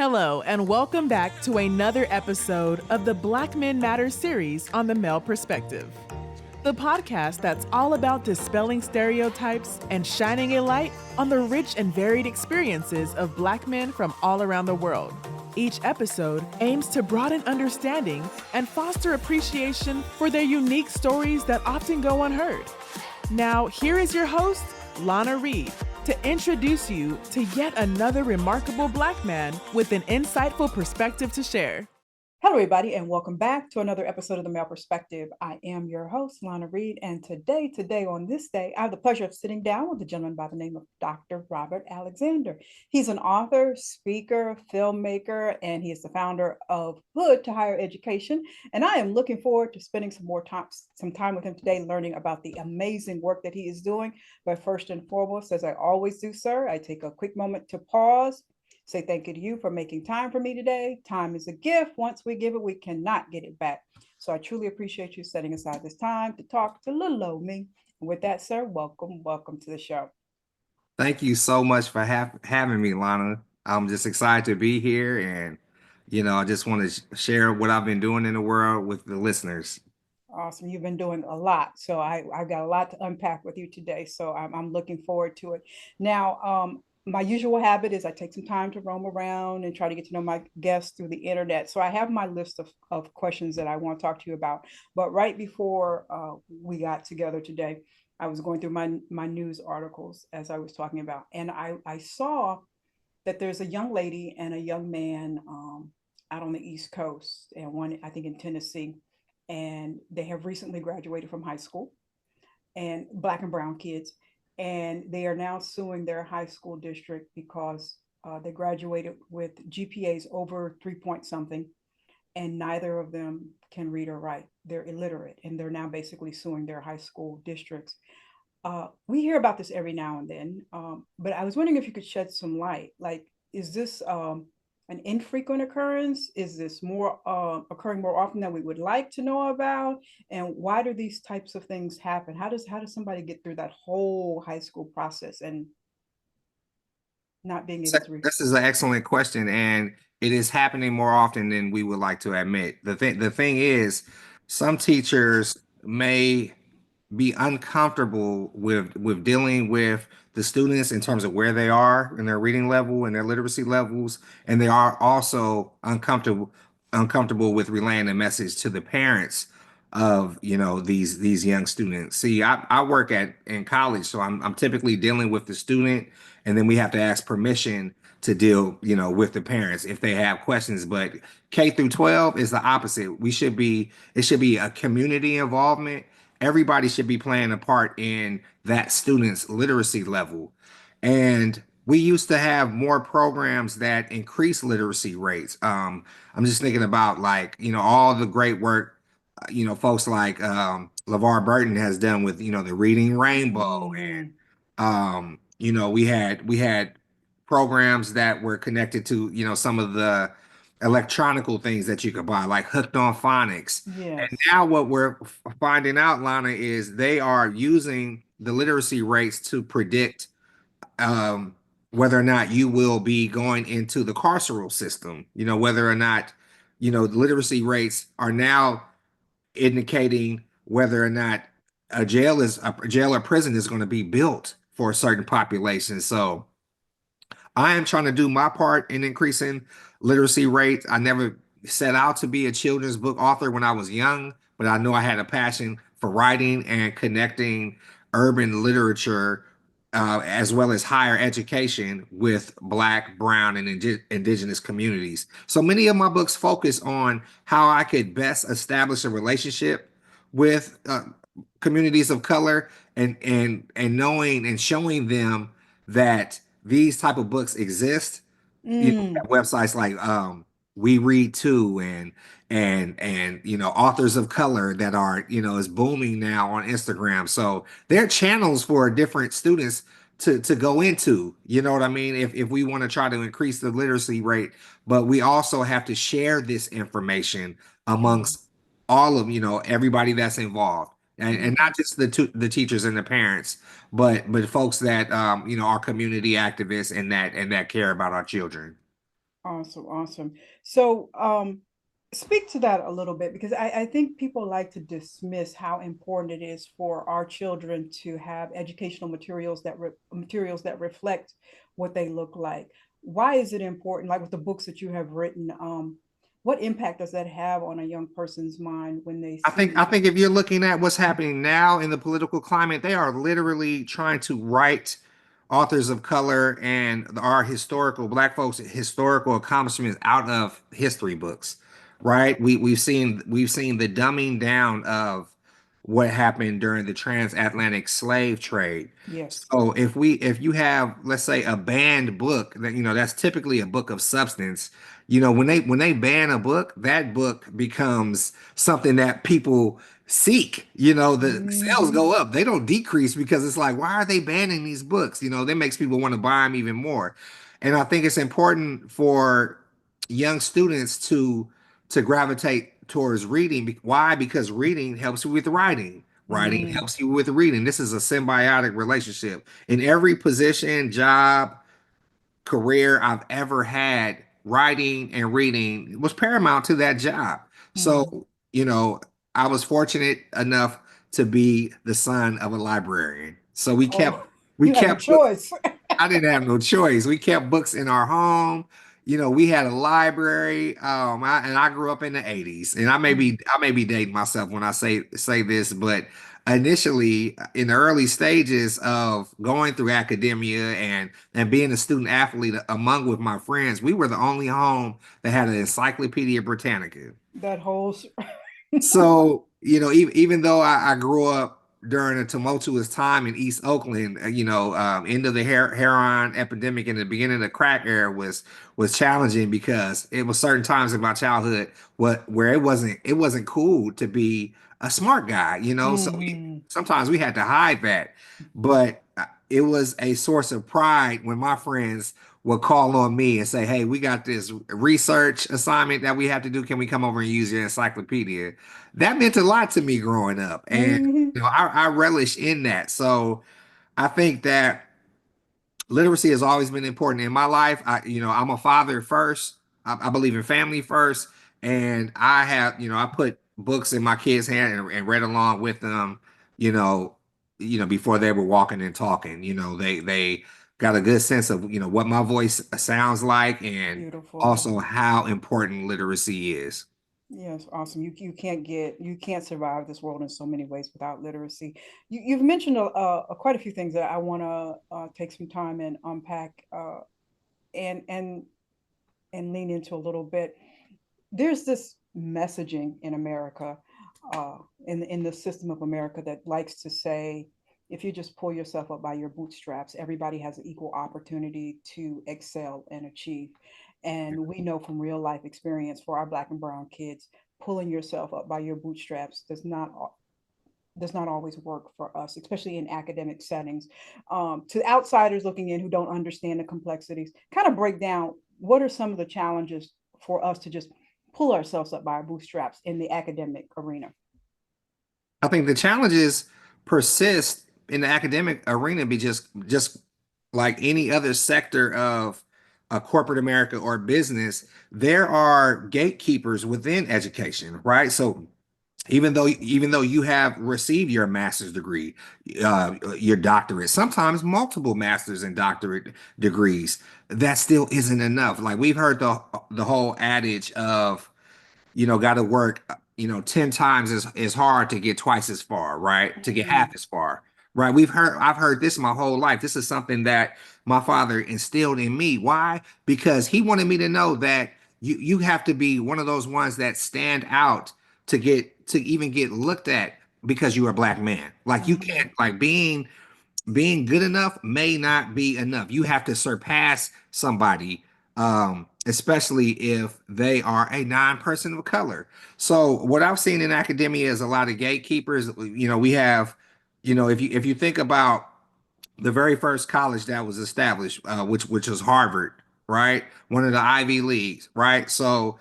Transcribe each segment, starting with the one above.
Hello, and welcome back to another episode of the Black Men Matter series on the male perspective. The podcast that's all about dispelling stereotypes and shining a light on the rich and varied experiences of Black men from all around the world. Each episode aims to broaden understanding and foster appreciation for their unique stories that often go unheard. Now, here is your host, Lana Reed, to introduce you to yet another remarkable Black man with an insightful perspective to share. Hello, everybody, and welcome back to another episode of The Male Perspective. I am your host, Lana Reed, and today on this day, I have the pleasure of sitting down with a gentleman by the name of Dr. Robert Alexander. He's an author, speaker, filmmaker, and he is the founder of Hood to Higher Education. And I am looking forward to spending some time with him today, learning about the amazing work that he is doing. But first and foremost, as I always do, sir, I take a quick moment to pause. Say thank you to you for making time for me today. Time is a gift. Once we give it, we cannot get it back. So I truly appreciate you setting aside this time to talk to little old me. And with that, sir, welcome to the show. Thank you so much for having me, Lana. I'm just excited to be here, and I just want to share what I've been doing in the world with the listeners. Awesome. You've been doing a lot. So I've got a lot to unpack with you today. So I'm looking forward to it. Now, my usual habit is I take some time to roam around and try to get to know my guests through the internet. So I have my list of questions that I want to talk to you about. But right before we got together today, I was going through my news articles as I was talking about. And I saw that there's a young lady and a young man out on the East Coast, and one, I think, in Tennessee. And they have recently graduated from high school, and Black and brown kids. And they are now suing their high school district because they graduated with GPAs over 3 point something, and neither of them can read or write. They're illiterate, and they're now basically suing their high school districts. We hear about this every now and then, but I was wondering if you could shed some light. Like, is this an infrequent occurrence? Is this more occurring more often than we would like to know about? And why do these types of things happen? How does somebody get through that whole high school process and not being able to read? This is an excellent question, and it is happening more often than we would like to admit. The thing is, some teachers may be uncomfortable with dealing with the students in terms of where they are in their reading level and their literacy levels, and they are also uncomfortable with relaying the message to the parents of these young students. See, I work in college, so I'm typically dealing with the student, and then we have to ask permission to deal with the parents if they have questions. But K through 12 is the opposite. It should be a community involvement. Everybody should be playing a part in that student's literacy level. And we used to have more programs that increase literacy rates. I'm just thinking about all the great work, folks like LeVar Burton has done with, the Reading Rainbow. Mhm. And, we had programs that were connected to, some of the electronical things that you could buy, like Hooked on Phonics. Yes. And now what we're finding out, Lana, is they are using the literacy rates to predict whether or not you will be going into the carceral system, whether or not, the literacy rates are now indicating whether or not a jail or prison is going to be built for a certain population. So I am trying to do my part in increasing literacy rates. I never set out to be a children's book author when I was young, but I know I had a passion for writing and connecting urban literature as well as higher education with Black, brown, and indigenous communities. So many of my books focus on how I could best establish a relationship with communities of color, and knowing and showing them that these type of books exist. Websites like We Read Too, and authors of color that are is booming now on Instagram. So they're channels for different students to go into. You know what I mean? If we want to try to increase the literacy rate, but we also have to share this information amongst all of everybody that's involved. And not just the teachers and the parents, but folks that are community activists and that care about our children. Awesome, awesome. So, speak to that a little bit because I think people like to dismiss how important it is for our children to have educational materials that reflect what they look like. Why is it important? Like with the books that you have written, what impact does that have on a young person's mind when they I see? think if you're looking at what's happening now in the political climate, they are literally trying to write authors of color and our historical black folks historical accomplishments out of history books, right? We've seen the dumbing down of what happened during the transatlantic slave trade. Yes. So if you have, let's say, a banned book that that's typically a book of substance, when they ban a book, that book becomes something that people seek. The sales Hmm. go up, they don't decrease, because it's like, why are they banning these books? That makes people want to buy them even more. And I think it's important for young students to gravitate towards reading. Why? Because reading helps you with writing. Writing Mm. helps you with reading. This is a symbiotic relationship. In every position, job, career I've ever had, writing and reading was paramount to that job. Mm. So, I was fortunate enough to be the son of a librarian. So Oh, we you had no kept choice. I didn't have no choice. We kept books in our home. We had a library. And I grew up in the 80s. And I may be dating myself when I say this, but initially in the early stages of going through academia and being a student athlete among with my friends, we were the only home that had an Encyclopedia Britannica. That whole. So, even though I grew up during a tumultuous time in East Oakland, end of the heroin epidemic and the beginning of the crack era was challenging, because it was certain times in my childhood where it wasn't cool to be a smart guy. So Hmm. sometimes we had to hide that, but it was a source of pride when my friends would call on me and say, "Hey, we got this research assignment that we have to do. Can we come over and use your encyclopedia?" That meant a lot to me growing up, and Hmm. I relish in that. So I think that literacy has always been important in my life. I'm a father first. I believe in family first, and I put books in my kids' hand and read along with them. You know, before they were walking and talking. They got a good sense of what my voice sounds like, and Beautiful. also how important literacy is. Yes, awesome. You can't survive this world in so many ways without literacy. You've mentioned quite a few things that I want to take some time and unpack and and and lean into a little bit. There's this messaging in America, in the system of America, that likes to say, if you just pull yourself up by your bootstraps, everybody has an equal opportunity to excel and achieve. And we know from real life experience for our Black and brown kids, pulling yourself up by your bootstraps does not always work for us, especially in academic settings. To outsiders looking in who don't understand the complexities, kind of break down what are some of the challenges for us to just pull ourselves up by our bootstraps in the academic arena. I think the challenges persist in the academic arena, be just like any other sector of corporate America or business. There are gatekeepers within education, right? So even though you have received your master's degree, your doctorate, sometimes multiple master's and doctorate degrees, that still isn't enough. Like, we've heard the whole adage of, got to work, 10 times as hard to get twice as far, right? To get Mm-hmm. half as far, right? I've heard this my whole life. This is something that my father instilled in me. Why? Because he wanted me to know that you have to be one of those ones that stand out to even get looked at because you're a black man. Like, you Mm-hmm. can't, like, being good enough may not be enough. You have to surpass somebody, especially if they are a non-person of color. So what I've seen in academia is a lot of gatekeepers. We have, if you think about the very first college that was established, which was Harvard, right? One of the Ivy Leagues, right? So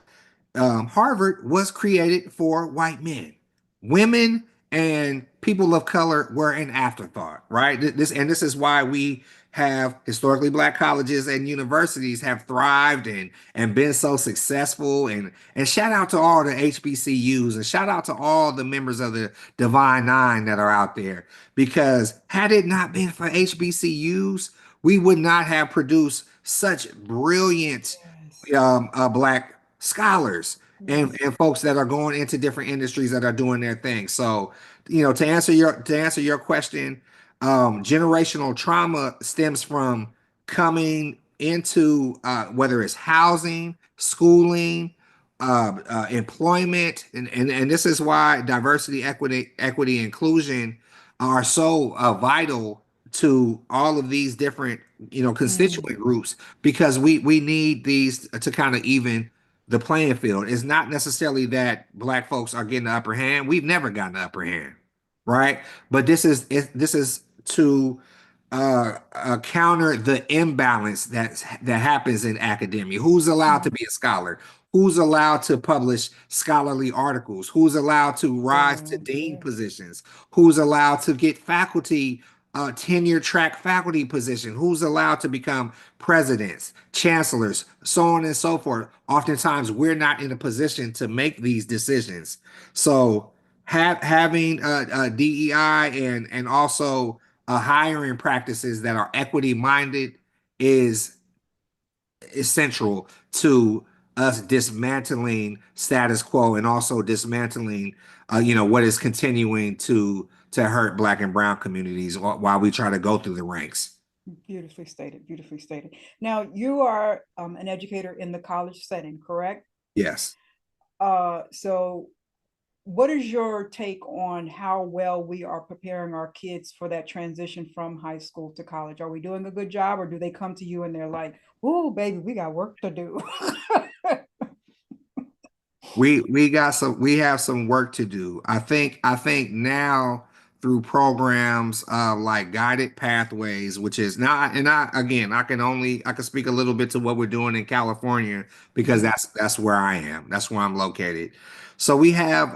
Harvard was created for white men. Women and people of color were an afterthought, right? This is why we have historically Black colleges and universities have thrived and been so successful. And shout out to all the HBCUs and shout out to all the members of the Divine Nine that are out there. Because had it not been for HBCUs, we would not have produced such brilliant Yes. Black scholars Yes. and folks that are going into different industries that are doing their thing. So, to answer your question, generational trauma stems from coming into whether it's housing, schooling, employment, and this is why diversity, equity, inclusion are so vital to all of these different constituent groups, because we need these to kind of even the playing field. It's not necessarily that Black folks are getting the upper hand. We've never gotten the upper hand, right? But this is to counter the imbalance that happens in academia. Who's allowed to be a scholar? Who's allowed to publish scholarly articles? Who's allowed to rise to dean Yeah. positions? Who's allowed to get faculty tenure track faculty position? Who's allowed to become presidents, chancellors, so on and so forth? Oftentimes, we're not in a position to make these decisions. So, having DEI and also hiring practices that are equity minded is essential to us dismantling status quo and also dismantling what is continuing to hurt Black and brown communities while we try to go through the ranks. Beautifully stated, beautifully stated. Now, you are an educator in the college setting, correct? Yes. So what is your take on how well we are preparing our kids for that transition from high school to college? Are we doing a good job, or do they come to you and they're like, "Oh, baby, we got work to do"? We have some work to do. I think now through programs like guided pathways, which is now, and I can speak a little bit to what we're doing in California because Mhm. that's where I am. That's where I'm located. So we have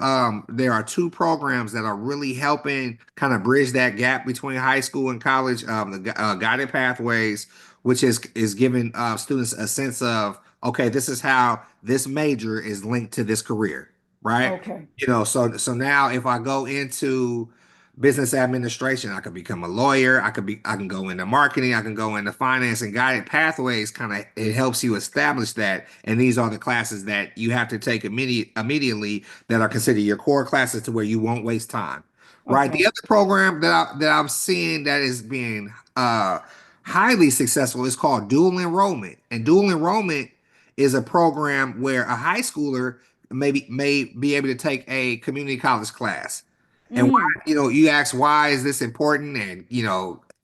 there are two programs that are really helping kind of bridge that gap between high school and college. The guided pathways, which is giving students a sense of, okay, this is how this major is linked to this career, right? Okay. So now if I go into business administration, I could become a lawyer, I can go into marketing, I can go into finance, and guided pathways kind of it helps you establish that. And these are the classes that you have to take immediately that are considered your core classes to where you won't waste time. Right. The Okay. other program that I'm seeing that is being highly successful is called dual enrollment. And dual enrollment is a program where a high schooler may be able to take a community college class. And why, Mm. you ask, why is this important? And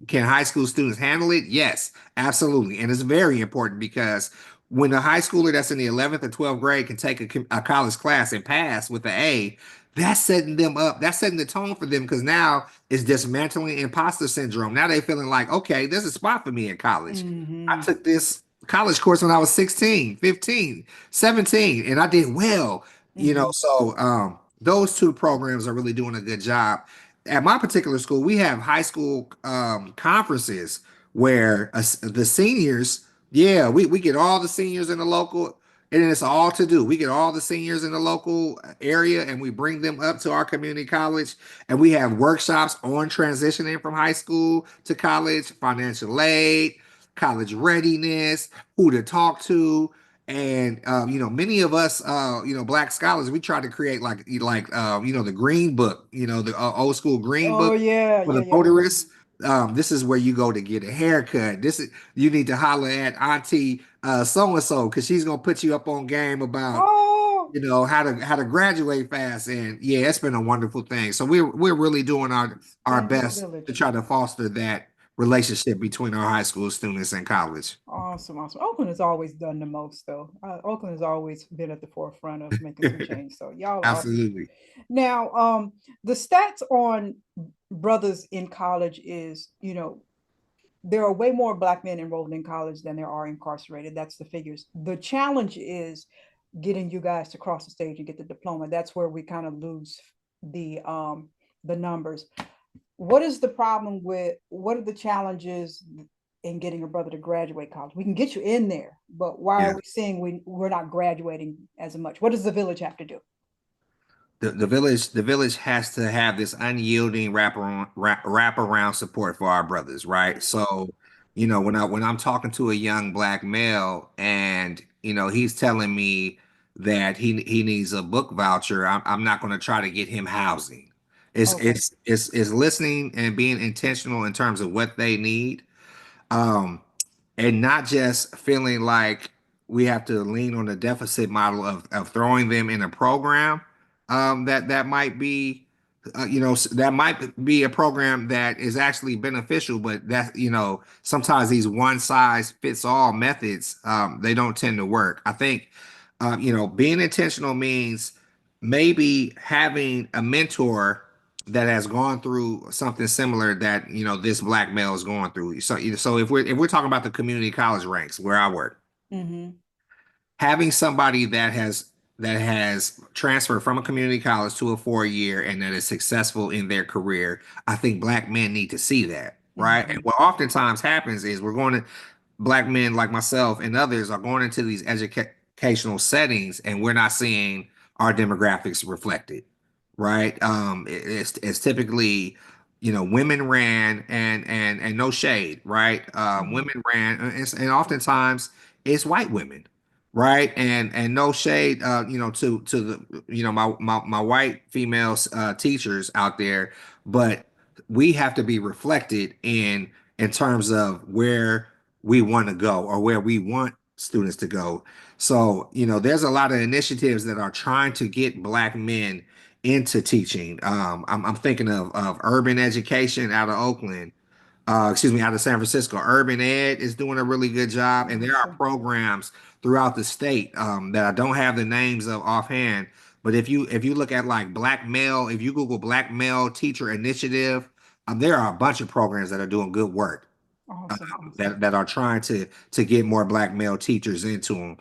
can high school students handle it? Yes, absolutely. And it's very important because when a high schooler that's in the 11th or 12th grade can take a college class and pass with an A, that's setting them up. That's setting the tone for them, because now it's dismantling imposter syndrome. Now they feeling like, okay, there's a spot for me in college. I Hmm. took this college course when I was 16, 15, 17, and I did well. Hmm. So those two programs are really doing a good job. At my particular school, we have high school conferences where the seniors, yeah, we get all the seniors in the local, and it's all to do. We get all the seniors in the local area and we bring them up to our community college, and we have workshops on transitioning from high school to college, financial aid, college readiness, who to talk to. And many of us, Black scholars, we try to create the Green Book, the old school Green Oh Book yeah, for yeah, the yeah. motorists. This is where you go to get a haircut. This is You need to holler at Auntie so and so, because she's gonna put you up on game about Oh, how to graduate fast. And yeah, it's been a wonderful thing. So we're really doing our best to sustainability. try to foster that relationship between our high school students and college. Awesome, awesome. Oakland has always done the most, though. Oakland has always been at the forefront of making some change. So y'all are awesome. Absolutely. Now, the stats on brothers in college is, there are way more Black men enrolled in college than there are incarcerated. That's the figures. The challenge is getting you guys to cross the stage and get the diploma. That's where we kind of lose the numbers. What is the problem with, what are the challenges in getting a brother to graduate college? We can get you in there, but why Yeah. are we seeing we're not graduating as much? What does the village have to do? The village has to have this unyielding wrap around support for our brothers, right? So, when I'm talking to a young black male and he's telling me that he needs a book voucher, I'm not going to try to get him housing. It's Okay. it's it's listening and being intentional in terms of what they need. Um, and not just feeling like we have to lean on the deficit model of throwing them in a program that might be that might be a program that is actually beneficial, but that sometimes these one size fits all methods they don't tend to work. I think being intentional means maybe having a mentor that has gone through something similar that this black male is going through. So if we're talking about the community college ranks where I work, Mm-hmm. having somebody that has transferred from a community college to a 4 year and that is successful in their career, I think black men need to see that, right? And Mm-hmm. what oftentimes happens is black men like myself and others are going into these educational settings and we're not seeing our demographics reflected, right? It's typically, women ran and no shade, right? Mm-hmm. Women ran and oftentimes it's white women, right? And no shade, to the, my white female teachers out there, but we have to be reflected in terms of where we want to go or where we want students to go. So, there's a lot of initiatives that are trying to get black men into teaching. I'm thinking of urban education out of Oakland, excuse me, out of San Francisco. Urban Ed is doing a really good job, and there are Awesome. programs throughout the state that I don't have the names of offhand. But if you look at like black male, if you Google black male teacher initiative, there are a bunch of programs that are doing good work Awesome. Awesome. that are trying to get more black male teachers into them.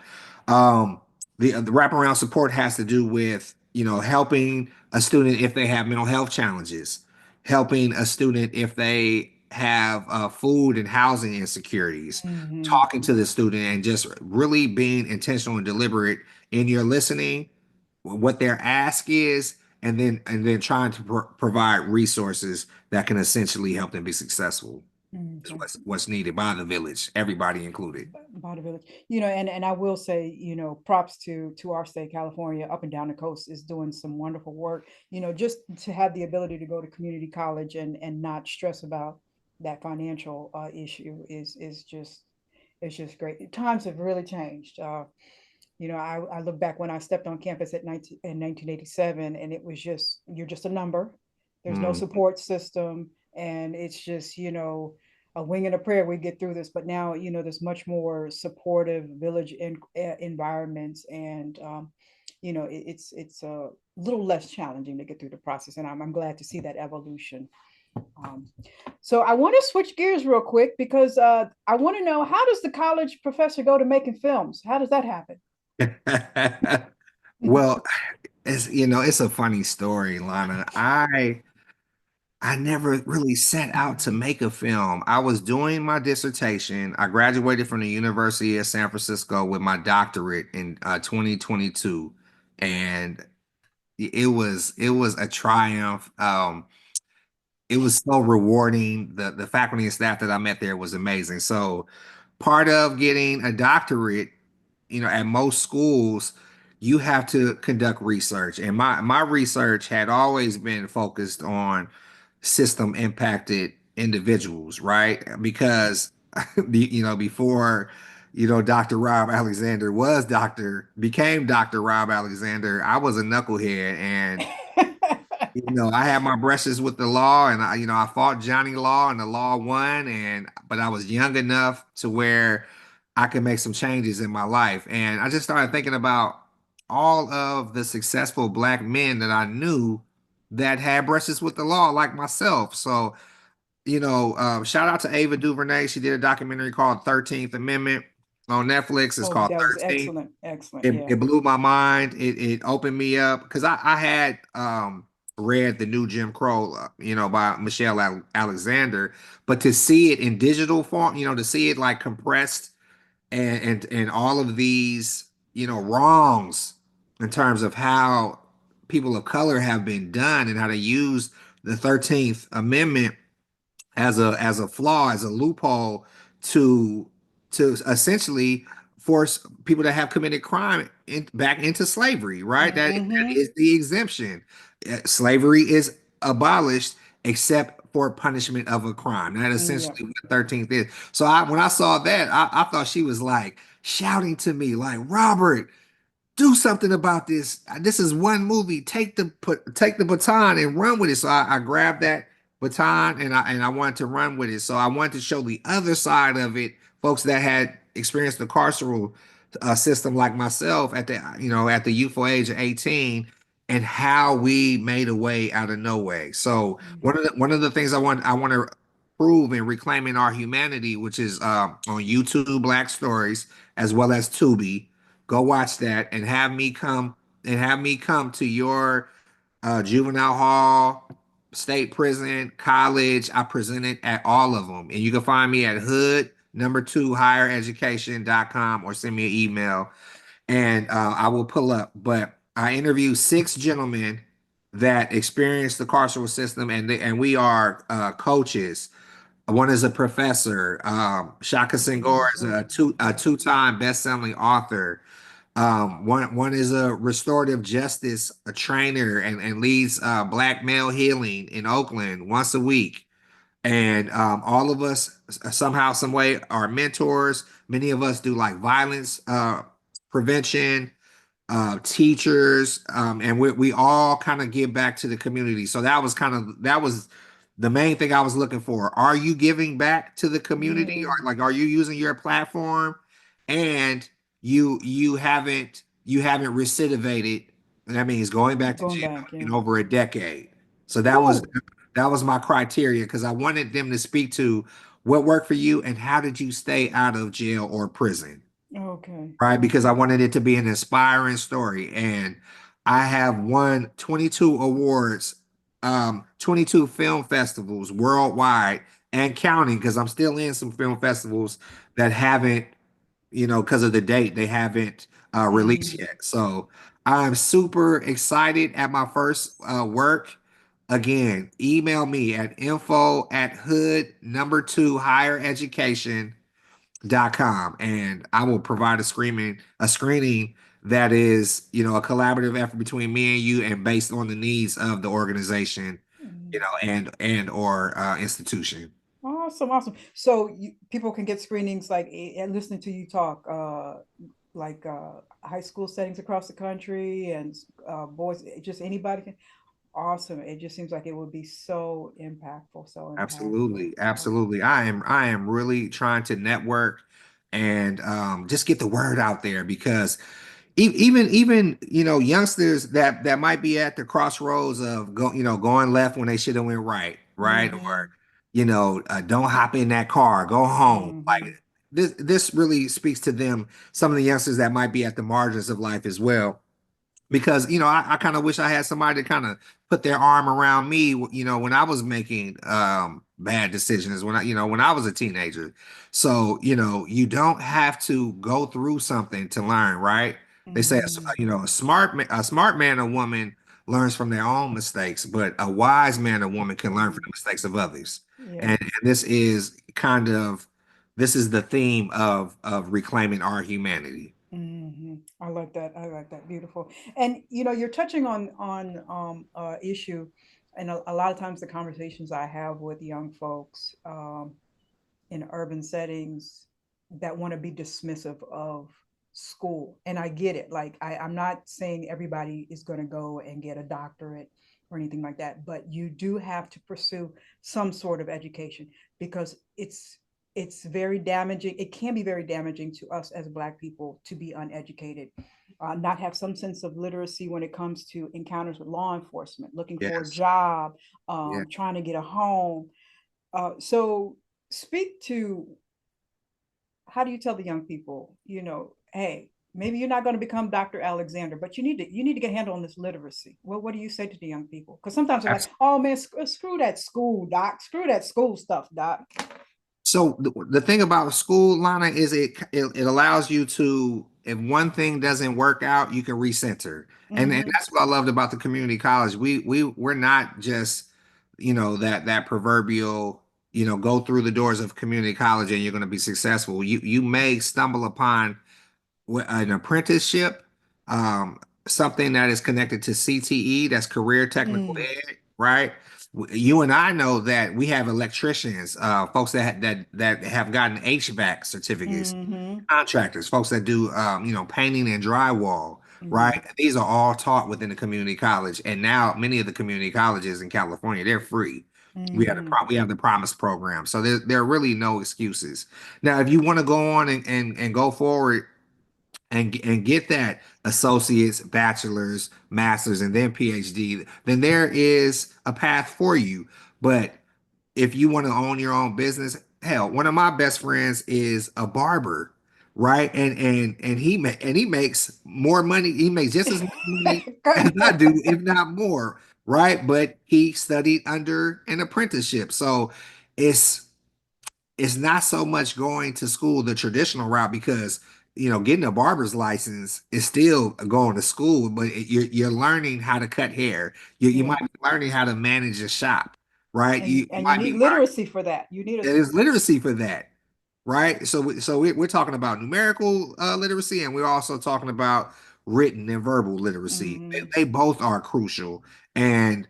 Um, the wraparound support has to do with helping a student if they have mental health challenges, helping a student if they have food and housing insecurities, Mm-hmm. talking to the student and just really being intentional and deliberate in your listening, what their ask is, and then trying to provide resources that can essentially help them be successful is Okay. what's needed by the village, everybody included. About the village, and I will say, props to our state, California, up and down the coast is doing some wonderful work. Just to have the ability to go to community college and not stress about that financial issue is just it's just great. Times have really changed. I look back when I stepped on campus in 1987, and it was just you're just a number. There's no Mm, support system, and it's just a wing and a prayer we get through this. But now there's much more supportive village environments, and it's a little less challenging to get through the process. And I'm glad to see that evolution. Um, so I want to switch gears real quick because I want to know, how does the college professor go to making films? How does that happen? mm. Well, it's a funny story, Lana. I never really set out to make a film. I was doing my dissertation. I graduated from the University of San Francisco with my doctorate in 2022, and it was a triumph. It was so rewarding. The faculty and staff that I met there was amazing. So part of getting a doctorate, at most schools, you have to conduct research. And my research had always been focused on system impacted individuals, right? Because before Dr. Rob Alexander became Dr. Rob Alexander, I was a knucklehead and I had my brushes with the law and I fought Johnny Law and the law won but I was young enough to where I could make some changes in my life. And I just started thinking about all of the successful black men that I knew that had brushes with the law like myself. So, shout out to Ava DuVernay. She did a documentary called 13th Amendment on Netflix. It's Oh, called that was 13th. excellent. Excellent. It Yeah. blew my mind. It opened me up because I had read The New Jim Crow, by Mossi Alexander, but to see it in digital form, to see it like compressed and all of these, wrongs in terms of how people of color have been done and how they use the 13th Amendment as a flaw, as a loophole to essentially force people that have committed crime back into slavery, right? That Mm-hmm. is the exemption. Slavery is abolished except for punishment of a crime. That Yep. essentially what the 13th is. So when I saw that, I thought she was like shouting to me, like, Robert, do something about this. This is one movie. Take the baton and run with it. So I grabbed that baton and I wanted to run with it. So I wanted to show the other side of it, folks that had experienced the carceral system like myself at the youthful age of 18, and how we made a way out of no way. So one of the things I want to prove in reclaiming our humanity, which is on YouTube Black Stories as well as Tubi. Go watch that and have me come to your juvenile hall, state prison, college. I presented at all of them. And you can find me at hood2highereducation.com or send me an email and I will pull up. But I interviewed 6 gentlemen that experienced the carceral system, and we are coaches. One is a professor. 𝗥𝗲𝗯𝗿𝗁 is Beautiful. a two-time best-selling author. One is a restorative justice a trainer and leads Black male healing in Oakland once a week. And all of us somehow, some way, are mentors. Many of us do like violence prevention, teachers, and we all kind of give back to the community. So that was the main thing I was looking for. Are you giving back to the community, or Mm. like are you using your platform and you haven't recidivated? And that means going back to Going jail back, yeah. in over a decade. So that was Woo. that was my criteria because I wanted them to speak to what worked for you and how did you stay out of jail or prison, Okay. right? Because I Okay. wanted it to be an inspiring story. And I have won 22 awards, 22 film festivals worldwide and counting because I'm still in some film festivals that haven't, because of the date, they haven't released Mm. yet. So I'm super excited at my first work. Again, email me at info@hood number 2 higher education.com and I will provide a screening that is, a collaborative effort between me and you and based on the needs of the organization, Mm. and or institution. Awesome, awesome. So people can get screenings like and listening to you talk, like high school settings across the country and boys, just anybody can. Awesome. It just seems like it would be so impactful, so impactful. Absolutely, Okay. absolutely. I am really trying to network and just get the word out there because even youngsters that might be at the crossroads of going left when they should have went right, or Mm-hmm. don't hop in that car, go home. Like Mm-hmm. this really speaks to them, some of the youngsters that might be at the margins of life as well, because I kind of wish I had somebody to kind of put their arm around me, when I was making bad decisions, when I was a teenager. So you don't have to go through something to learn, right? They say Mm-hmm. a smart man or woman learns from their own mistakes, but a wise man or woman can learn from the mistakes of others. Yeah. And this is the theme of reclaiming our humanity. I like that. I like that. Beautiful. And you're touching on issue, and a lot of times the conversations I have with young folks in urban settings that want to be dismissive of school, and I get it. Like I'm not saying everybody is going to go and get a doctorate or anything like that, but you do have to pursue some sort of education because it's very damaging. It can be very damaging to us as Black people to be uneducated, not have some sense of literacy when it comes to encounters with law enforcement, looking for a Yes. job, Yeah. trying to get a home. So, speak to how do you tell the young people, hey, Maybe you're not going to become Dr. Alexander, but you need to get a handle on this literacy. Well, what do you say to the young people? Because sometimes they're like, oh man, screw that school, doc. Screw that school stuff, doc. So the thing about school, Lana, is it allows you to, if one thing doesn't work out, you can recenter. And Mm-hmm. that's what I loved about the community college. We're not just, that proverbial, go through the doors of community college and you're going to be successful. You may stumble upon an apprenticeship, something that is connected to CTE, that's career technical Mm. ed, right? You and I know that we have electricians, folks that have gotten HVAC certificates, Mm-hmm. contractors, folks that do painting and drywall, Mm-hmm. right? These are all taught within the community college, and now many of the community colleges in California, they're free. Mm-hmm. We have the Promise program, so there are really no excuses. Now, if you want to go on and go forward and get that associates, bachelor's, master's, and then PhD, then there is a path for you. But if you want to own your own business, hell, one of my best friends is a barber, right? And he makes more money. He makes just as much money as I do, if not more, right? But he studied under an apprenticeship, so it's it's not so much going to school the traditional route, because getting a barber's license is still going to school, but you're learning how to cut hair. You Yeah. might be learning how to manage a shop, right? You And you might be need learning. literacy for that. You need a There's literacy for that, right? We're talking about numerical literacy, and we're also talking about written and verbal literacy. mm-hmm. They both are crucial, and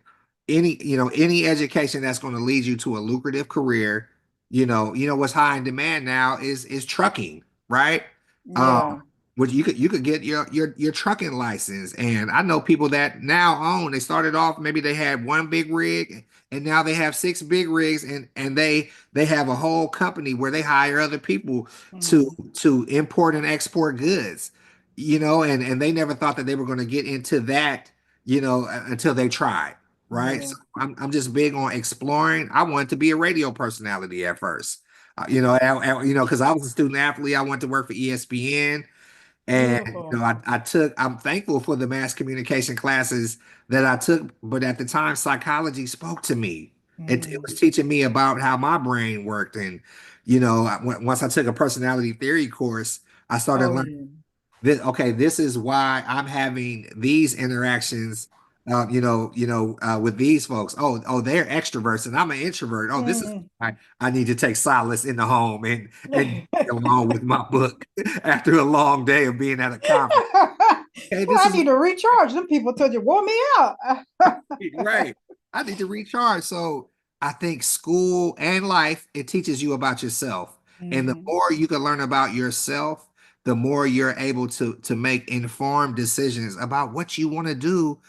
any education that's going to lead you to a lucrative career, what's high in demand now is trucking, right? Yeah. Which you could get your trucking license, and I know people that now own. They started off, maybe they had one big rig, and now they have six big rigs, and they have a whole company where they hire other people to Mm-hmm. to import and export goods, and they never thought that they were going to get into that, until they tried, right? Yeah. So I'm just big on exploring. I wanted to be a radio personality at first, because I was a student athlete. I went to work for ESPN. And Beautiful. I'm thankful for the mass communication classes that I took, but at the time, psychology spoke to me. It Mm. was teaching me about how my brain worked, and once I took a personality theory course, I started Oh learning yeah. this. Okay, this is why I'm having these interactions, with these folks. They're extroverts, and I'm an introvert. Oh, this is Mm. why I need to take solace in the home and along with my book after a long day of being at a conference. Okay, Well, this I is need to recharge. Them people told you wore me out. right. I need to recharge. So I think school and life, it teaches you about yourself. And the hmm more you can learn about yourself, the more you're able to make informed decisions about what you want to do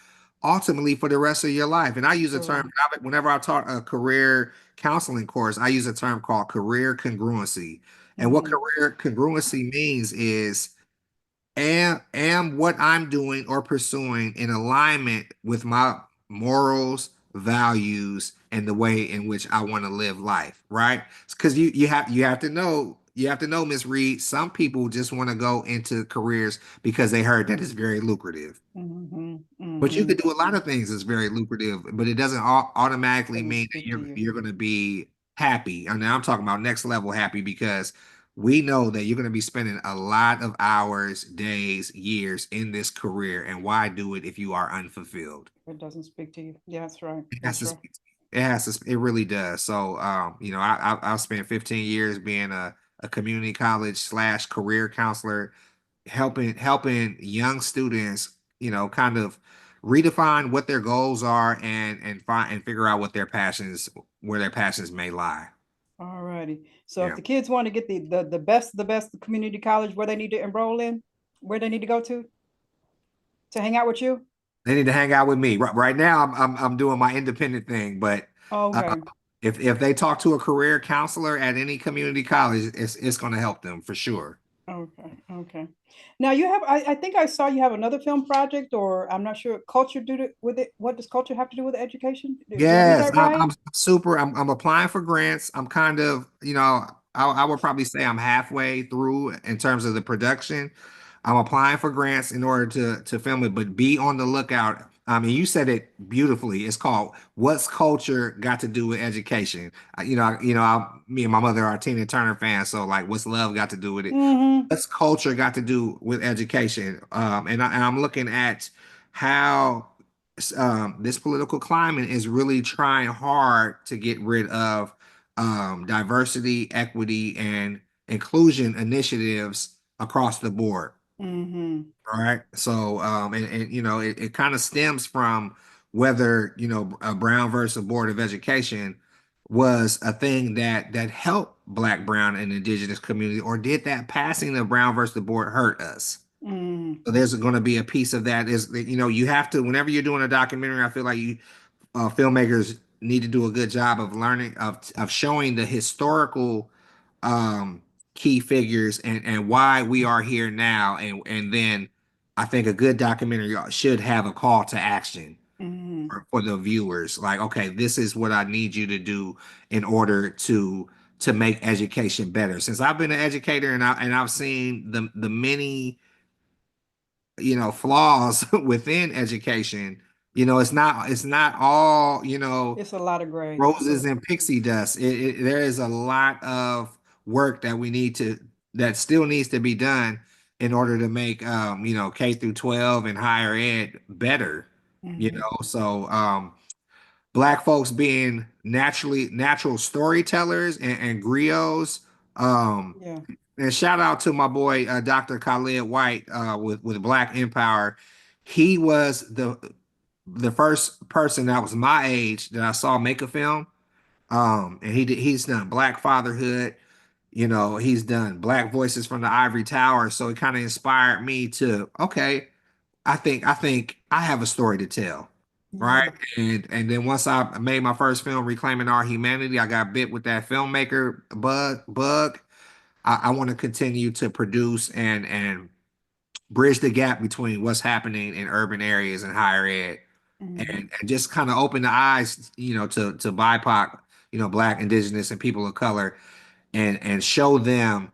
ultimately for the rest of your life. And I use a term True. whenever I taught a career counseling course, I use a term called career congruency. And what Mm. career congruency means is, am what I'm doing or pursuing in alignment with my morals, values, and the way in which I want to live life, right? Because you have to know, Miss Reed, some people just want to go into careers because they heard that it's very lucrative. hmm But you hmm could do a lot of things that's very lucrative, but it doesn't automatically Doesn't mean that speak to you're you. you're going to be happy. And now I'm talking about next level happy, because we know that you're going to be spending a lot of hours, days, years in this career. And why do it if you are unfulfilled? It doesn't speak to you. Yeah, that's right. It has That's to right. speak to you. It has to. It really does. So, I've spent 15 years being a community college slash career counselor, helping young students, kind of redefine what their goals are, and find and figure out where their passions may lie. All righty. So if Yeah. the kids want to get the best community college, where they need to enroll in, where they need to go to hang out with you? They need to hang out with me. Right now, I'm doing my independent thing, but Oh, uh, okay. if they talk to a career counselor at any community college, it's going to help them for sure. Okay. Okay. Now you have, I think I saw you have another film project, or I'm not sure, culture do with it. What does culture have to do with education? Did I read Yes, that right? I'm super. I'm applying for grants. I'm kind of, I would probably say I'm halfway through in terms of the production. I'm applying for grants in order to film it, but be on the lookout. And you said it beautifully. It's called "What's Culture Got to Do with Education?" Me and my mother are Tina Turner fans, so like, what's love got to do with it? Mm-hmm. What's culture got to do with education? And I'm looking at how this political climate is really trying hard to get rid of diversity, equity, and inclusion initiatives across the board. Mm-hmm. All right. So, it kind of stems from whether, a Brown versus Board of Education was a thing that helped Black, Brown, and Indigenous community, or did that passing of Brown versus the board hurt us? Mm-hmm. So there's going to be a piece of that is that, you have to, whenever you're doing a documentary, I feel like filmmakers need to do a good job of learning of showing the historical um key figures and why we are here now, and then I think a good documentary should have a call to action Mm-hmm. for the viewers, like, okay, this is what I need you to do in order to make education better. Since I've been an educator, and I've seen the many flaws within education. It's not all It's a lot of gray. roses Yeah. and pixie dust. There is a lot of work that still needs to be done in order to make K through 12 and higher ed better. Mm-hmm. So Black folks being natural storytellers and griots. Um, Yeah. and shout out to my boy Dr. 𝗏𝗏𝗍𝗏 with Black Empower. He was the first person that was my age that I saw make a film. And he's done Black Fatherhood. He's done Black Voices from the Ivory Tower. So it kind of inspired me to, okay, I think I have a story to tell. Right. Yeah. And then once I made my first film, Reclaiming Our Humanity, I got bit with that filmmaker bug. I want to continue to produce and bridge the gap between what's happening in urban areas and higher ed, Mm-hmm. and just kind of open the eyes, to BIPOC, Black, Indigenous, and people of color, and show them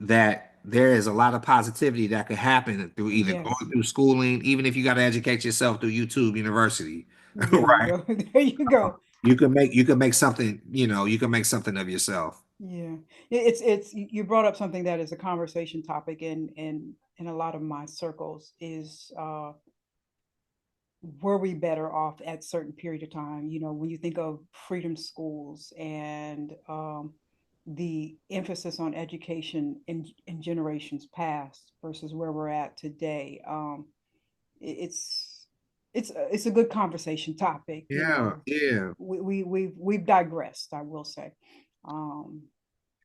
that there is a lot of positivity that could happen through either Yes. going through schooling, even if you got to educate yourself through YouTube University, There you right? go. There you go. You can make something, you can make something of yourself. Yeah. It's you brought up something that is a conversation topic in a lot of my circles is were we better off at certain period of time? When you think of freedom schools and the emphasis on education in generations past versus where we're at today. It's it's a good conversation topic. Yeah, yeah. We've digressed, I will say. Um,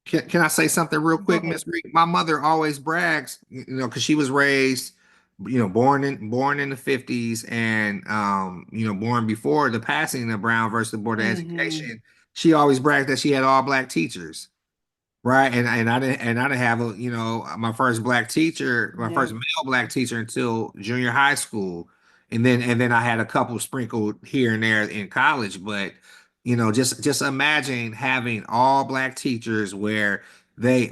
Can I say something real Go quick, ahead. Miss Reed? My mother always brags, because she was raised, born in the 50s, and born before the passing of Brown versus the Board of Hmm. Education. She always bragged that she had all Black teachers. Right. And I didn't have my first Black teacher, my Yeah. first male Black teacher until junior high school. And then I had a couple sprinkled here and there in college. But just imagine having all Black teachers where they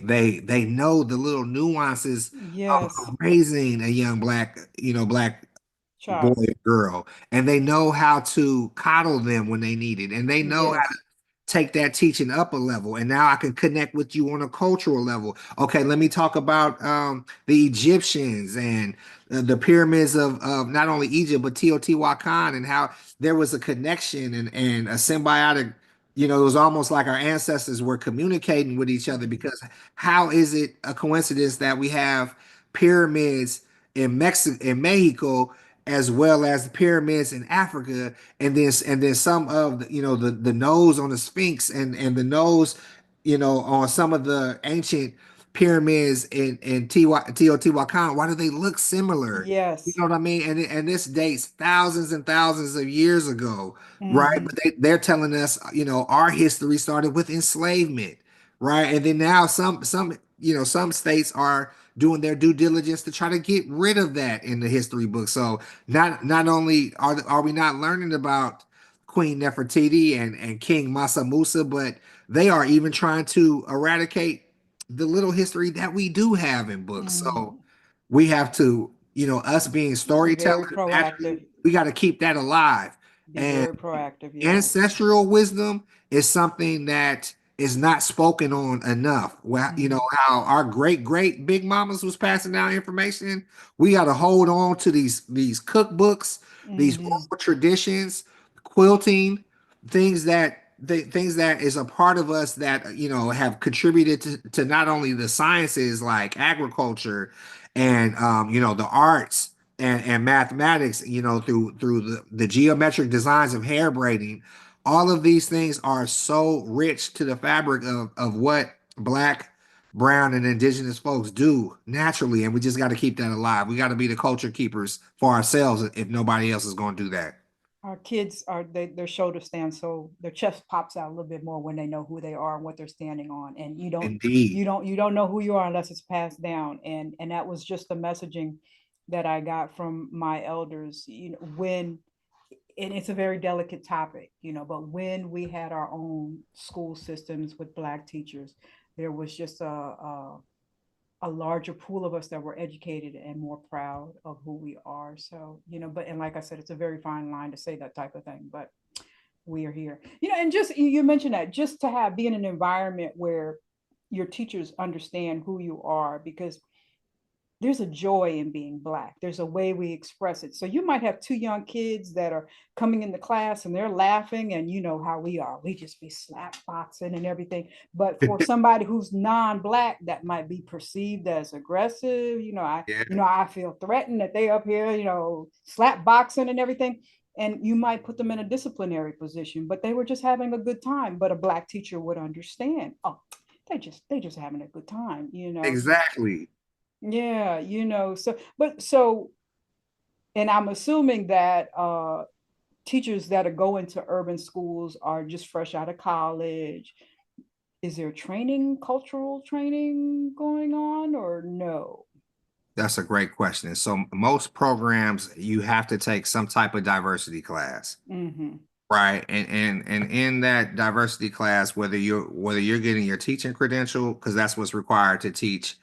know the little nuances Yes. of raising a young Black boy Child. or girl, and they know how to coddle them when they need it, and they know Yes. take that teaching up a level, and now I can connect with you on a cultural level. Okay, let me talk about the Egyptians and the pyramids of not only Egypt but Teotihuacan, and how there was a connection and a symbiotic. It was almost like our ancestors were communicating with each other, because how is it a coincidence that we have pyramids in Mexico, as well as the pyramids in Africa, and then some of the nose on the Sphinx, and the nose on some of the ancient pyramids in Teotihuacan. Why do they look similar? You Yes. know what I mean? And this dates thousands and thousands of years ago, right? Hmm. But they're telling us, our history started with enslavement, right? And then now some states are doing their due diligence to try to get rid of that in the history book. So not only are we not learning about Queen Nefertiti and King Massa Musa, but they are even trying to eradicate the little history that we do have in books. So Hmm. we have to, us being Be very storytellers, proactive. naturally, we got to keep that alive. Be And very proactive. Yes. ancestral wisdom is something that is not spoken on enough. Well, Hmm. how our great big mamas was passing down information. We got to hold on to these cookbooks, these Hmm. oral traditions, quilting, things that is a part of us that have contributed to not only the sciences like agriculture and the arts and mathematics, through the geometric designs of hair braiding. All of these things are so rich to the fabric of what Black, brown, and indigenous folks do naturally, and we just got to keep that alive. We got to be the culture keepers for ourselves if nobody else is going to do that. Our kids are their shoulders stand so their chest pops out a little bit more when they know who they are and what they're standing on. And Indeed. you don't know who you are unless it's passed down. And that was just the messaging that I got from my elders, when, and it's a very delicate topic, but when we had our own school systems with Black teachers, there was just a larger pool of us that were educated and more proud of who we are. So, but, and like I said, it's a very fine line to say that type of thing, but we are here, and just, you mentioned that, just to be in an environment where your teachers understand who you are, because there's a joy in being Black. There's a way we express it. So you might have two young kids that are coming into class and they're laughing, and you know how we are. We just be slap boxing and everything. But for somebody who's non-Black, that might be perceived as aggressive. Yeah, I feel threatened that they up here, slap boxing and everything. And you might put them in a disciplinary position, but they were just having a good time. But a Black teacher would understand. Oh, they just having a good time. exactly. Yeah, and I'm assuming that teachers that are going to urban schools are just fresh out of college. Is there cultural training going on, or no? That's a great question. So most programs you have to take some type of diversity class. Mm-hmm. Right. And in that diversity class, whether you're getting your teaching credential, because that's what's required to teach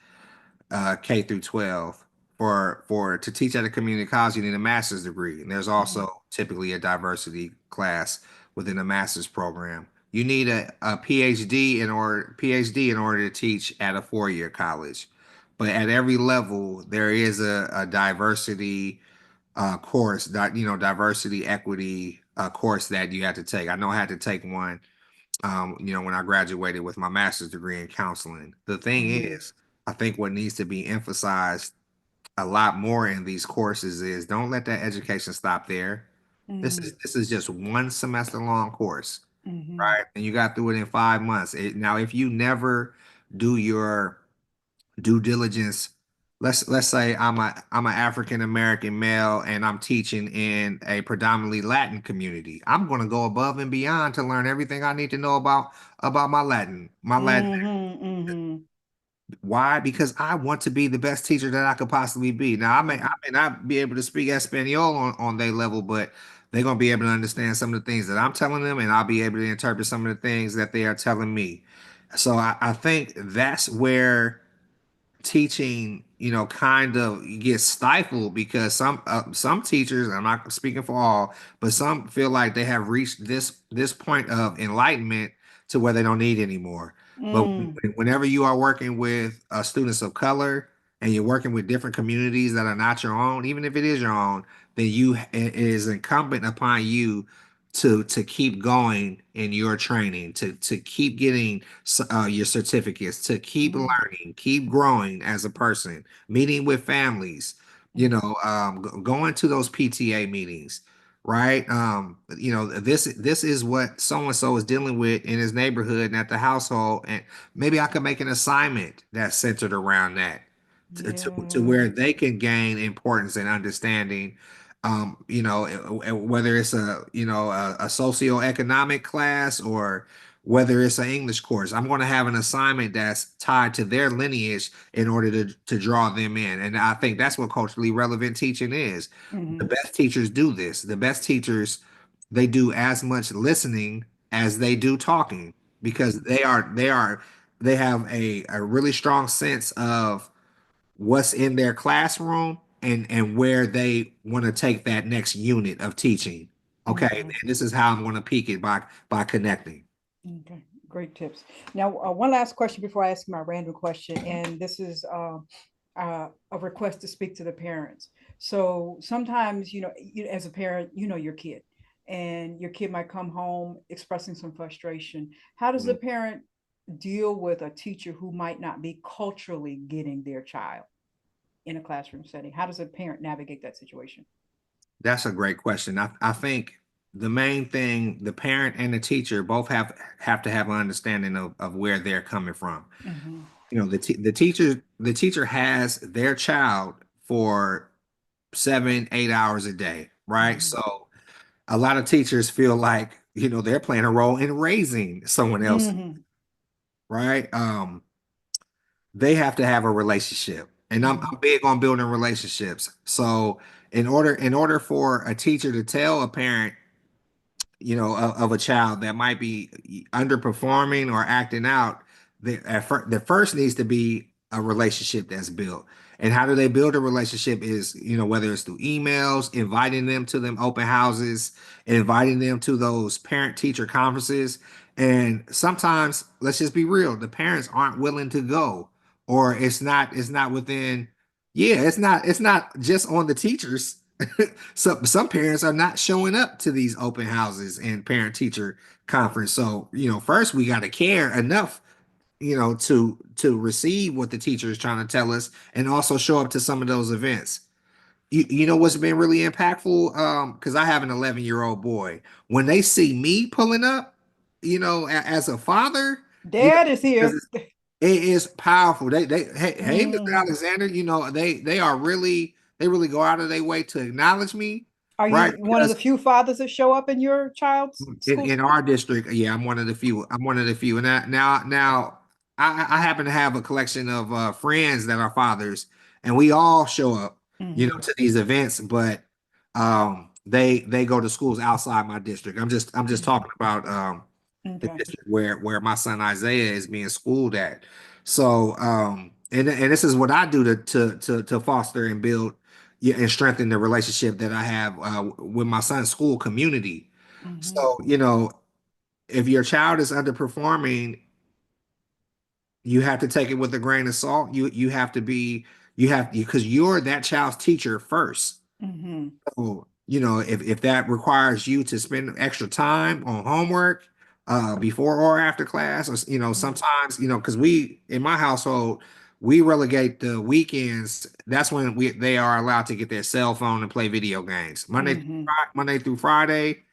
K through 12. For to teach at a community college, you need a master's degree. And there's Mm-hmm. also typically a diversity class within a master's program. You need a PhD in order to teach at a 4-year college. But at every level, there is a diversity course, that diversity equity course that you have to take. I know I had to take one when I graduated with my master's degree in counseling. The thing Mm-hmm. is, I think what needs to be emphasized a lot more in these courses is don't let that education stop there. This is just one semester long course, Mm-hmm. right? And you got through it in 5 months. Now, if you never do your due diligence, let's say I'm an African American male and I'm teaching in a predominantly Latin community. I'm going to go above and beyond to learn everything I need to know about my Latin. Mm-hmm. Mm-hmm. Why? Because I want to be the best teacher that I could possibly be. Now, I may not be able to speak Espanol on their level, but they're gonna be able to understand some of the things that I'm telling them, and I'll be able to interpret some of the things that they are telling me. So I think that's where teaching, kind of gets stifled because some teachers, I'm not speaking for all, but some feel like they have reached this point of enlightenment to where they don't need anymore. But Mm. whenever you are working with students of color and you're working with different communities that are not your own, even if it is your own, then it is incumbent upon you to keep going in your training, to keep getting your certificates, to keep Mm-hmm. learning, keep growing as a person, meeting with families, going to those PTA meetings, right? This is what so and so is dealing with in his neighborhood and at the household, and maybe I could make an assignment that's centered around that to Yeah. where they can gain importance and understanding. Whether it's a socioeconomic class or whether it's an English course, I'm going to have an assignment that's tied to their lineage in order to draw them in. And I think that's what culturally relevant teaching is. The Mm-hmm. best teachers do this. The best teachers, they do as much listening as they do talking because they have a really strong sense of what's in their classroom and where they want to take that next unit of teaching. Okay, Okay. and this is how I'm going to peak it by connecting. Okay, great tips. Now, one last question before I ask my random question, and this is a request to speak to the parents. So sometimes, you, as a parent, you know your kid, and your kid might come home expressing some frustration. How does the Mhm. parent deal with a teacher who might not be culturally getting their child in a classroom setting? How does a parent navigate that situation? That's a great question. I think the main thing, the parent and the teacher both have to have an understanding of where they're coming from. Mm-hmm. You know, the teacher has their child for 7, 8 hours a day, right? Mm-hmm. So a lot of teachers feel like, they're playing a role in raising someone else, Mm-hmm. right? They have to have a relationship. And I'm, Mm-hmm. I'm big on building relationships. So in order for a teacher to tell a parent, of a child that might be underperforming or acting out, the first needs to be a relationship that's built. And how do they build a relationship is, whether it's through emails, inviting them to them open houses, inviting them to those parent teacher conferences. And sometimes, let's just be real, the parents aren't willing to go, or it's not within, yeah, it's not just on the teachers. Some parents are not showing up to these open houses and parent teacher conference. So, first we got to care enough, to receive what the teacher is trying to tell us and also show up to some of those events. You know what's been really impactful? Because I have an 11-year-old boy. When they see me pulling up, as a father, Dad is here. because it is powerful. Hey, Mr. Mm. Alexander, they really go out of their way to acknowledge me, Are right? you one of the Because few fathers that show up in your child's in, school? in our district, yeah, I'm one of the few. I'm one of the few. And now, I happen to have a collection of friends that are fathers, and we all show up, Mm-hmm. to these events. But they go to schools outside my district. I'm just talking about the Okay. district where my son Isaiah is being schooled at. So and this is what I do to foster and build, yeah, and strengthen the relationship that I have with my son's school community. Mm-hmm. So, if your child is underperforming, you have to take it with a grain of salt. Because you're that child's teacher first. Mm-hmm. So, if that requires you to spend extra time on homework before or after class, or sometimes, because we in my household, we relegate the weekends. That's when they are allowed to get their cell phone and play video games. Mm-hmm. Monday through Friday,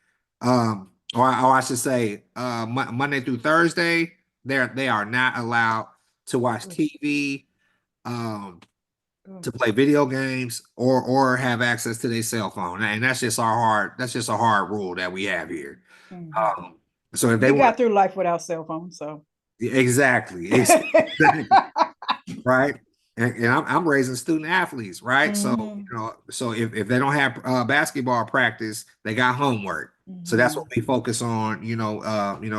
or I should say, Monday through Thursday, they are not allowed to watch TV. Um, to play video games or have access to their cell phone. And that's just a hard rule that we have here. Mm-hmm. Um, so if they We want got through life without cell phones, so. exactly, right. And I'm raising student athletes, right? So, Mm-hmm. so if they don't have basketball practice, they got homework. So that's Mm-hmm. what we focus on,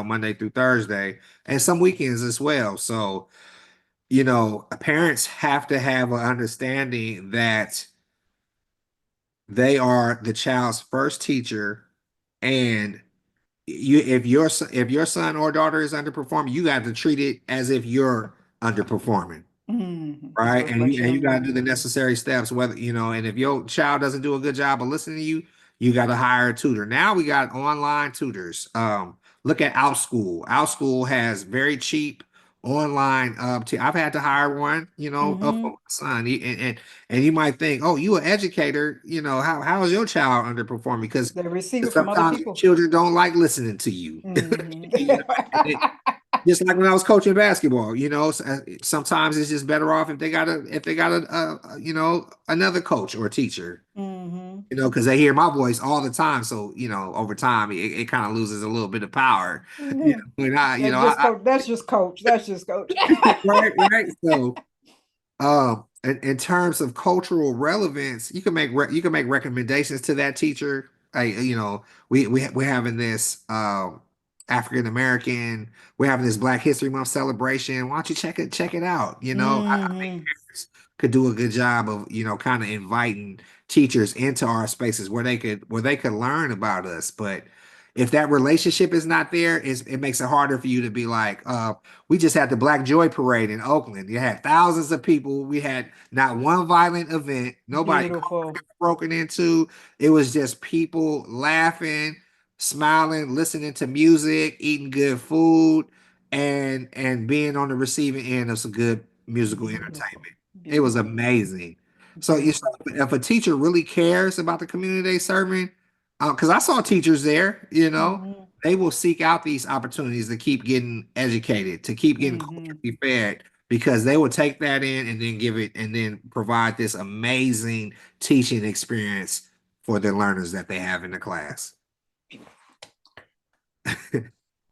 Monday through Thursday and some weekends as well. So, parents have to have an understanding that they are the child's first teacher, and if your son or daughter is underperforming, you got to treat it as if you're underperforming. Mm-hmm. It's a Right. And reflection you on got you. to do the necessary steps, whether, and if your child doesn't do a good job of listening to you, you got to hire a tutor. Now we got online tutors. Look at OutSchool. OutSchool has very cheap online. I've had to hire one, for Mm-hmm. my son. And you might think, oh, you an educator, how is your child underperforming? Because They receive it from other sometimes people. children don't like listening to you. Mm-hmm. You know, just like when I was coaching basketball, sometimes it's just better off if they got a another coach or teacher, Mm-hmm. because they hear my voice all the time. So, over time it kind of loses a little bit of power. Mm-hmm. When I, That's just coach. That's just coach. That's just coach. right. So, in terms of cultural relevance, you can make recommendations to that teacher. We're having this African American, we're having this Black History Month celebration. Why don't you check it out? I think Mm-hmm. parents could do a good job of, kind of inviting teachers into our spaces where they could learn about us. But if that relationship is not there, it makes it harder for you to be like, we just had the Black Joy Parade in Oakland. You had thousands of people. We had not one violent event. Nobody Beautiful. broken into. It was just people laughing, smiling, listening to music, eating good food, and being on the receiving end of some good musical Beautiful. entertainment. It was Beautiful. amazing. So Beautiful. if a teacher really cares about the community they serving, because I saw teachers there, Hmm. they will seek out these opportunities to keep getting educated, to keep getting Hmm. culturally fed, because they will take that in and then give it and then provide this amazing teaching experience for the learners that they have in the class.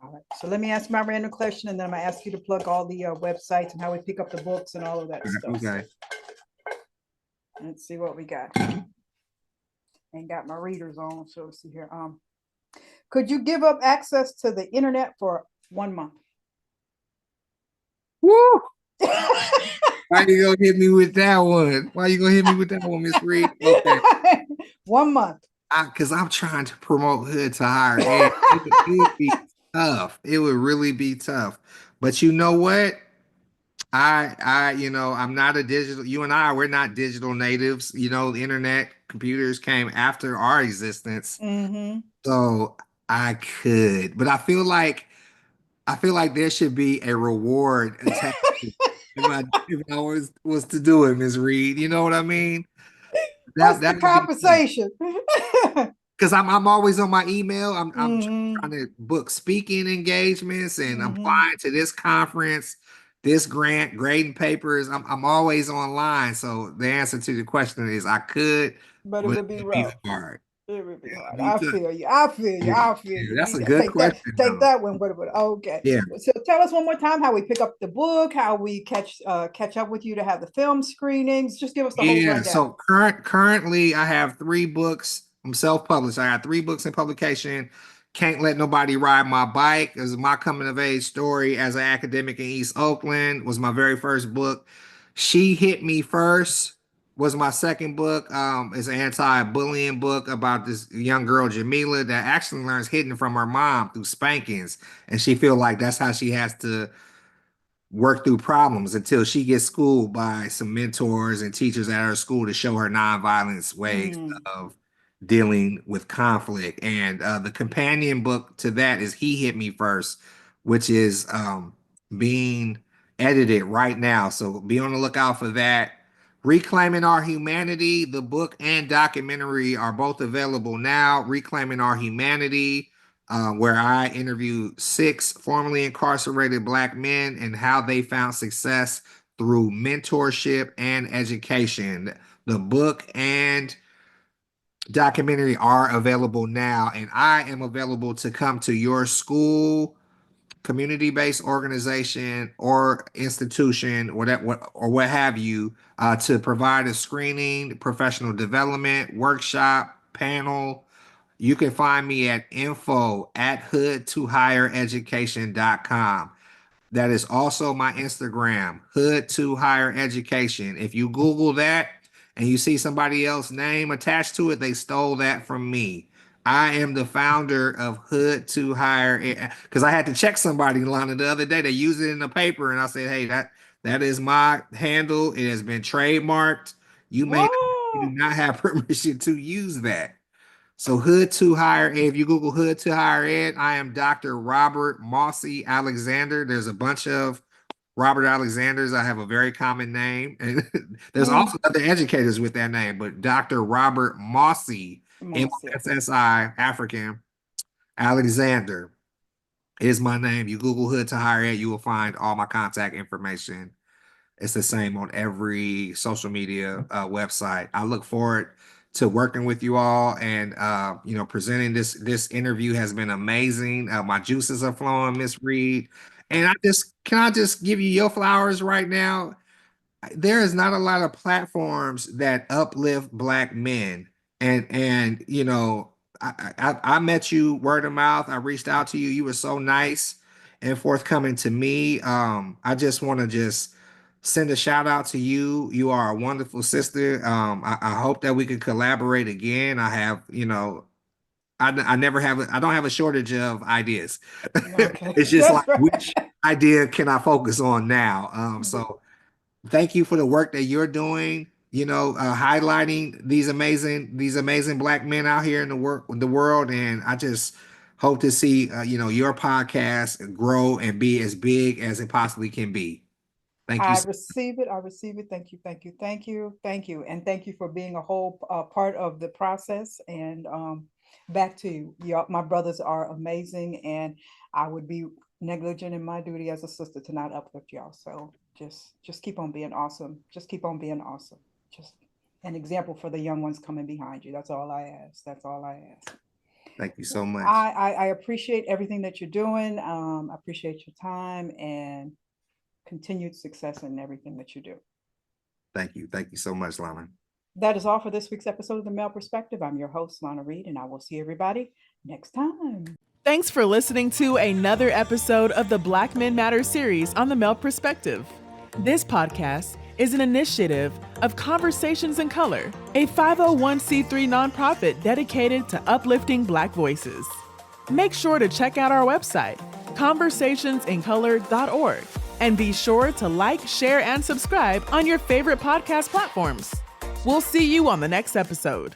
All right. So let me ask my random question, and then I'm gonna ask you to plug all the websites and how we pick up the books and all of that stuff. Okay. Let's see what we got. Ain't got my readers on, so let's see here. Could you give up access to the internet for 1 month? Woo! Why you gonna hit me with that one? Why you gonna hit me with that one, Miss Reed? Okay. 1 month. Because I'm trying to promote hood to higher ed. It would be tough. It would really be tough. But you know what? I'm not a digital. You and I, we're not digital natives. The internet, computers came after our existence. Hmm. So I could, but I feel like there should be a reward attached if I was to do it, Miss Reed. You know what I mean? What's That the would be tough. compensation? Because I'm always on my email. I'm Hmm. trying to book speaking engagements and I'm Hmm. applying to this conference, this grant, grading papers. I'm always online. So the answer to the question is I could, But it but would be it'd be rough. hard. It would be hard. Be I tough. feel you. I feel you. Yeah, I feel yeah, you. that's a good Take that. question Take though. that one. Okay. Yeah. So tell us one more time how we pick up the book, how we catch up with you to have the film screenings. Just give us the whole Yeah. rundown. So currently I have 3 books. I'm self-published. I got 3 books in publication. Can't Let Nobody Ride My Bike is my coming of age story as an academic in East Oakland. Was my very first book. She Hit Me First was my second book. It's an anti-bullying book about this young girl Jamila that actually learns hitting from her mom through spankings, and she feel like that's how she has to work through problems until she gets schooled by some mentors and teachers at her school to show her nonviolence ways Mm. of dealing with conflict. And the companion book to that is He Hit Me First, which is being edited right now. So be on the lookout for that. Reclaiming Our Humanity, the book and documentary are both available now. Reclaiming Our Humanity, where I interviewed 6 formerly incarcerated Black men and how they found success through mentorship and education. The book and documentary are available now, and I am available to come to your school, community-based organization, or institution, what have you, to provide a screening, professional development, workshop, panel. You can find me at info@hood2highereducation.com. That is also my Instagram, Hood to Higher Education. If you Google that and you see somebody else's name attached to it, they stole that from me. I am the founder of Hood to Higher, because I had to check somebody, Lana, the other day. They used it in the paper, and I said, "Hey, that is my handle. It has been trademarked. You do Whoa. not have permission to use that." So Hood to Higher Ed, if you Google Hood to Higher Ed, I am Dr. Robert Mossi Alexander. There's a bunch of Robert Alexanders. I have a very common name. And there's Mm. also other educators with that name, but Dr. Robert Mossi, Mossi. MSSI, African, Alexander is my name. You Google Hood to Higher Ed, you will find all my contact information. It's the same on every social media website. I look forward to working with you all and presenting this interview has been amazing. My juices are flowing, Miss Reed. And I just give you your flowers right now? There is not a lot of platforms that uplift Black men. And I met you word of mouth. I reached out to you. You were so nice and forthcoming to me. I just want to just send a shout out to you. You are a wonderful sister. I hope that we could collaborate again. I have, I never have, I don't have a shortage of ideas. Okay, It's just that's like, right. which idea can I focus on now? So thank you for the work that you're doing, highlighting these amazing Black men out here in the world. And I just hope to see, your podcast grow and be as big as it possibly can be. Thank you. I receive it. I receive it. Thank you. Thank you. Thank you. Thank you. And thank you for being a whole part of the process. And back to you. My brothers are amazing, and I would be negligent in my duty as a sister to not uplift y'all. So just keep on being awesome. Just keep on being awesome. Just an example for the young ones coming behind you. That's all I ask. That's all I ask. Thank you so much. I appreciate everything that you're doing. I appreciate your time and continued success in everything that you do. Thank you. Thank you so much, Lana. That is all for this week's episode of The Male Perspective. I'm your host, Lana Reed, and I will see everybody next time. Thanks for listening to another episode of the Black Men Matter series on the Male Perspective. This podcast is an initiative of Conversations in Color, a 501c3 nonprofit dedicated to uplifting Black voices. Make sure to check out our website, conversationsincolor.org, and be sure to like, share, and subscribe on your favorite podcast platforms. We'll see you on the next episode.